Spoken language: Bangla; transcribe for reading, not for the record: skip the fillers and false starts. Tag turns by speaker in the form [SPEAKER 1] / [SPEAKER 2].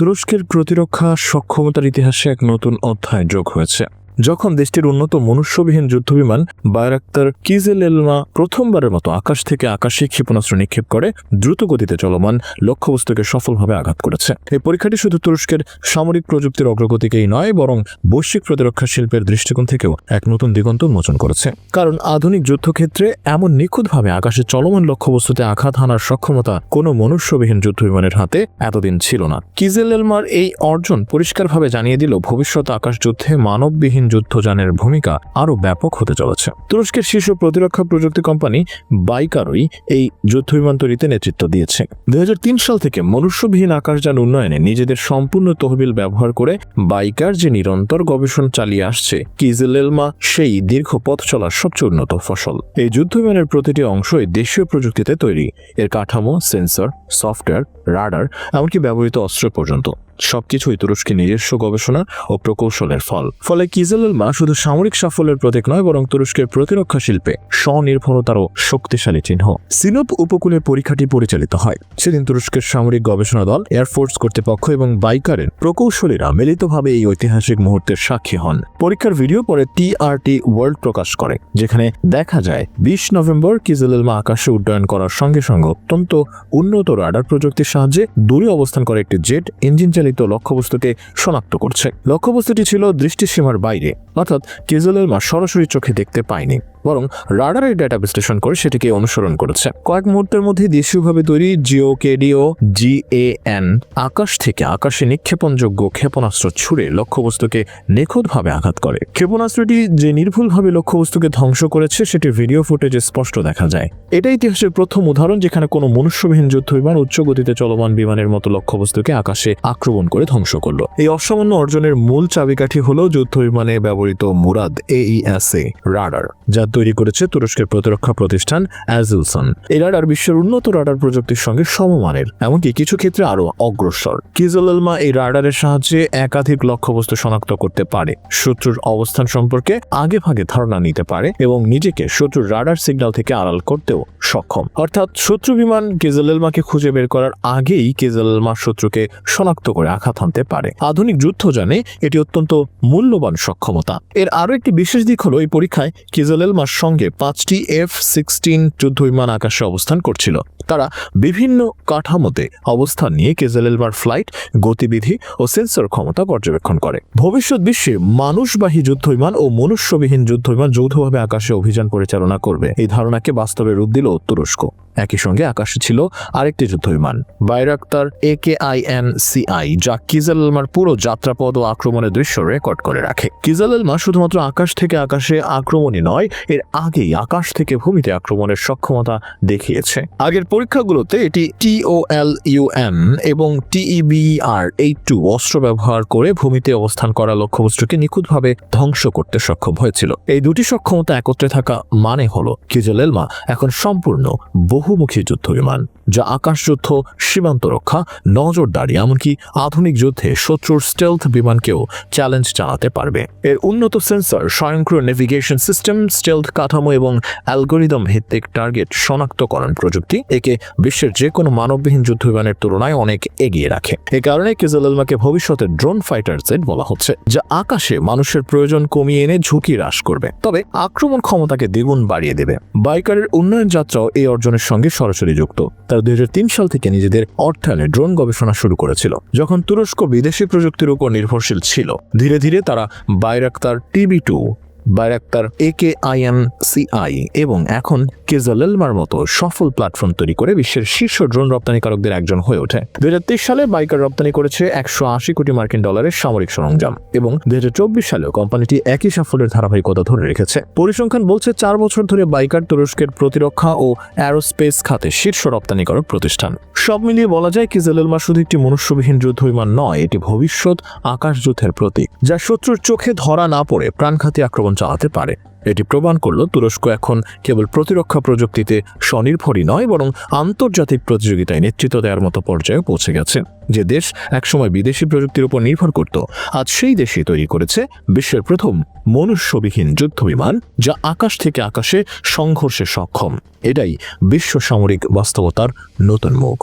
[SPEAKER 1] তুরস্কের প্রতিরক্ষা সক্ষমতার ইতিহাসে এক নতুন অধ্যায় যোগ হয়েছে যখন দেশটির উন্নত মনুষ্যবিহীন যুদ্ধবিমান বায়রাক্তার কিজেলেলমা প্রথমবারের মতো আকাশ থেকে আকাশে ক্ষেপণাস্ত্র নিক্ষেপ করে দ্রুত গতিতে চলমান লক্ষ্যবস্তুকে সফলভাবে আঘাত করেছে। এই পরীক্ষাটি শুধু তুরস্কের সামরিক প্রযুক্তির অগ্রগতিকেই নয়, বরং বৈশ্বিক প্রতিরক্ষা শিল্পের দৃষ্টিকোণ থেকেও এক নতুন দিগন্ত উন্মোচন করেছে। কারণ আধুনিক যুদ্ধক্ষেত্রে এমন নিখুঁতভাবে আকাশে চলমান লক্ষ্যবস্তুতে আঘাত হানার সক্ষমতা কোনো মনুষ্যবিহীন যুদ্ধবিমানের হাতে এতদিন ছিল না। কিজেলেলমার এই অর্জন পরিষ্কারভাবে জানিয়ে দিল ভবিষ্যৎ আকাশ যুদ্ধে মানববিহীন যুদ্ধযানের ভূমিকা আরও ব্যাপক হতে চলেছে। তুরস্কের শীর্ষ প্রতিরক্ষা প্রযুক্তি কোম্পানি বাইকারই এই যুদ্ধবিমান তৈরিতে নেতৃত্ব দিয়েছে। 2003 সাল থেকে মনুষ্যবিহীন আকাশযান উন্নয়নে নিজেদের সম্পূর্ণ তহবিল ব্যবহার করে বাইকার যে নিরন্তর গবেষণা চালিয়ে আসছে, কিজেলেলমা সেই দীর্ঘ পথ চলার সবচেয়ে উন্নত ফসল। এই যুদ্ধবিমানের প্রতিটি অংশই দেশীয় প্রযুক্তিতে তৈরি। এর কাঠামো, সেন্সর, সফটওয়্যার, রাডার, এমনকি ব্যবহৃত অস্ত্র পর্যন্ত সবকিছুই তুরস্কের নিজস্ব গবেষণা ও প্রকৌশলের ফলে কিজেলেলমা শুধু সামরিক সাফল্যের প্রতীক নয়, বরং তুরস্কের প্রতিরক্ষা শিল্পে স্বনির্ভরতারও শক্তিশালী চিহ্ন। সিনোপ উপকূলের পরীক্ষাটি পরিচালিত হয়। সেদিন তুরস্কের সামরিক গবেষণা দল, এয়ারফোর্স কর্তৃপক্ষ এবং বাইকারের প্রকৌশলীরা মিলিতভাবে এই ঐতিহাসিক মুহূর্তের সাক্ষী হন। পরীক্ষার ভিডিও পরে টিআরটি ওয়ার্ল্ড প্রকাশ করে, যেখানে দেখা যায় 20 নভেম্বর কিজেলেলমা আকাশে উড্ডয়ন করার সঙ্গে সঙ্গে অত্যন্ত উন্নত রাডার প্রযুক্তির সাহায্যে দূরে অবস্থান করে একটি জেট ইঞ্জিন চালিত লক্ষ্যবস্তুকে শনাক্ত করছে। লক্ষ্যবস্তুটি ছিল দৃষ্টিসীমার বাইরে, অর্থাৎ কিজেলেলমা সরাসরি চোখে দেখতে পায়নি, বরং রাডারের ডেটা বিশ্লেষণ করে সেটিকে অনুসরণ করেছে। কয়েক মুহূর্তের মধ্যে দেশীয়ভাবে তৈরি জিওকেডিও GAN আকাশ থেকে আকাশে নিক্ষেপণযোগ্য ক্ষেপণাস্ত্র ছুড়ে লক্ষ্যবস্তুকে নিখুঁতভাবে আঘাত করে। ক্ষেপণাস্ত্রটি যে নির্ভুলভাবে লক্ষ্যবস্তুকে ধ্বংস করেছে সেটি ভিডিও ফুটেজে স্পষ্ট দেখা যায়। এটা ইতিহাসের প্রথম উদাহরণ যেখানে কোনো মনুষ্যবিহীন যুদ্ধবিমান উচ্চ গতিতে চলমান বিমানের মতো লক্ষ্যবস্তুকে আকাশে আক্রমণ করে ধ্বংস করল। এই অসামান্য অর্জনের মূল চাবিকাঠি হলো যুদ্ধবিমানে ব্যবহৃত মুরাদ AESA রাডার, যা তৈরি করেছে তুরস্কের প্রতিরক্ষা প্রতিষ্ঠান অ্যাজেলসন। এই রাডার বিশ্বের উন্নত রাডার প্রযুক্তির সঙ্গে সমমানের, এমনকি কিছু ক্ষেত্রে আরো অগ্রসর। কিজেলেলমা এই রাডারের সাহায্যে একাধিক লক্ষ্যবস্তু শনাক্ত করতে পারে, শত্রুর অবস্থান সম্পর্কে আগেভাগে ধারণা নিতে পারে এবং নিজেকে শত্রুর রাডার সিগন্যাল থেকে আড়াল করতেও সক্ষম। অর্থাৎ শত্রু বিমান কিজেলেলমাকে খুঁজে বের করার আগেই কিজেলেলমা শত্রুকে শনাক্ত করে আঘাত হানতে পারে। আধুনিক যুদ্ধযানে এটি অত্যন্ত মূল্যবান সক্ষমতা। এর আরো একটি বিশেষ দিক হলো এই পরীক্ষায় কিজেলেলমার সঙ্গে 5টি F-16 যুদ্ধবিমান আকাশে অবস্থান করছিল। তারা বিভিন্ন কাঠামোতে অবস্থান নিয়ে কিজেলেলমার ফ্লাইট, গতিবিধি ও সেন্সর ক্ষমতা পর্যবেক্ষণ করে। ভবিষ্যৎ বিশ্বে মানুষবাহী যুদ্ধবিমান ও মনুষ্যবিহীন যুদ্ধবিমান যৌথভাবে আকাশে অভিযান পরিচালনা করবে, এই ধারণাকে বাস্তবে রূপ দিল তুরস্ক। একই সঙ্গে আকাশে ছিল আরেকটি যুদ্ধবিমান বায়রাক্তার AKINCI, যা কিজেলেলমার পুরো যাত্রাপথ ও আক্রমণের দৃশ্য রেকর্ড করে রাখে। কিজেলেলমা শুধুমাত্র আকাশ থেকে আকাশে আক্রমণই নয়, এর আগেই আকাশ থেকে ভূমিতে আক্রমণের সক্ষমতা দেখিয়েছে। আগের পরীক্ষাগুলোতে এটি TOLUN এবং TEBR-82 অস্ত্র ব্যবহার করে ভূমিতে অবস্থান করা লক্ষ্যবস্তুকে নিখুঁতভাবে ধ্বংস করতে সক্ষম হয়েছিল। এই দুটি সক্ষমতা একত্রে থাকা মানে হলো কিজেলেলমা এখন সম্পূর্ণ বহুমুখী যুদ্ধবিমান, যা আকাশযুদ্ধ, সীমান্ত রক্ষা, নজরদারি, এমনকি আধুনিক যুদ্ধে শত্রুর স্টেলথ বিমানকেও চ্যালেঞ্জ জানাতে পারবে। এর উন্নত সেন্সর, স্বয়ংক্রিয় নেভিগেশন সিস্টেম, স্টেলথ কাঠামো এবং অ্যালগোরিদম ভিত্তিক টার্গেট শনাক্তকরণ প্রযুক্তি একে বিশ্বের যে কোনো মানববিহীন যুদ্ধবিমানের তুলনায় অনেক এগিয়ে রাখে। এ কারণে কিজেলেলমাকে ভবিষ্যতে ড্রোন ফাইটার জেট বলা হচ্ছে, যা আকাশে মানুষের প্রয়োজন কমিয়ে এনে ঝুঁকি হ্রাস করবে, তবে আক্রমণ ক্ষমতাকে দ্বিগুণ বাড়িয়ে দেবে। বাইকারের উন্নয়ন যাত্রাও এই অর্জনের সঙ্গে সরাসরি যুক্ত। তারা 2003 সাল থেকে নিজেদের অর্থায়নে ড্রোন গবেষণা শুরু করেছিল। যখন তুরস্ক বিদেশি প্রযুক্তির উপর নির্ভরশীল ছিল, ধীরে ধীরে তারা বায়রাক্তার TB2, বায়রাক্তার AKINCI এবং এখন কিজেলেলমার মতো সফল প্ল্যাটফর্ম তৈরি করে বিশ্বের শীর্ষ ড্রোন রপ্তানিকারকদের একজন হয়ে ওঠে। 2023 সালে বাইকার রপ্তানি করেছে $180 কোটি সামরিক সরঞ্জাম এবং 2024 সালেও কোম্পানিটি একই সাফল্যের ধারাবাহিকতা ধরে রেখেছে। পরিসংখ্যান বলছে 4 বছর ধরে বাইকার তুরস্কের প্রতিরক্ষা ও অ্যারোস্পেস খাতে শীর্ষ রপ্তানিকারক প্রতিষ্ঠান। সব মিলিয়ে বলা যায় কিজেলেলমা শুধু একটি মনুষ্যবিহীন যুদ্ধবিমান নয়, এটি ভবিষ্যৎ আকাশ যুদ্ধের প্রতীক, যা শত্রুর চোখে ধরা না পড়ে প্রাণঘাতী আক্রমণ চালাতে পারে। এটি প্রমাণ করল তুরস্ক এখন কেবল প্রতিরক্ষা প্রযুক্তিতে স্বনির্ভরই নয়, বরং আন্তর্জাতিক প্রতিযোগিতায় নেতৃত্ব দেওয়ার মতো পর্যায়ে পৌঁছে গেছে। যে দেশ একসময় বিদেশি প্রযুক্তির উপর নির্ভর করত, আজ সেই দেশই তৈরি করেছে বিশ্বের প্রথম মনুষ্যবিহীন যুদ্ধবিমান, যা আকাশ থেকে আকাশে সংঘর্ষে সক্ষম। এটাই বিশ্ব সামরিক বাস্তবতার নতুন মুখ।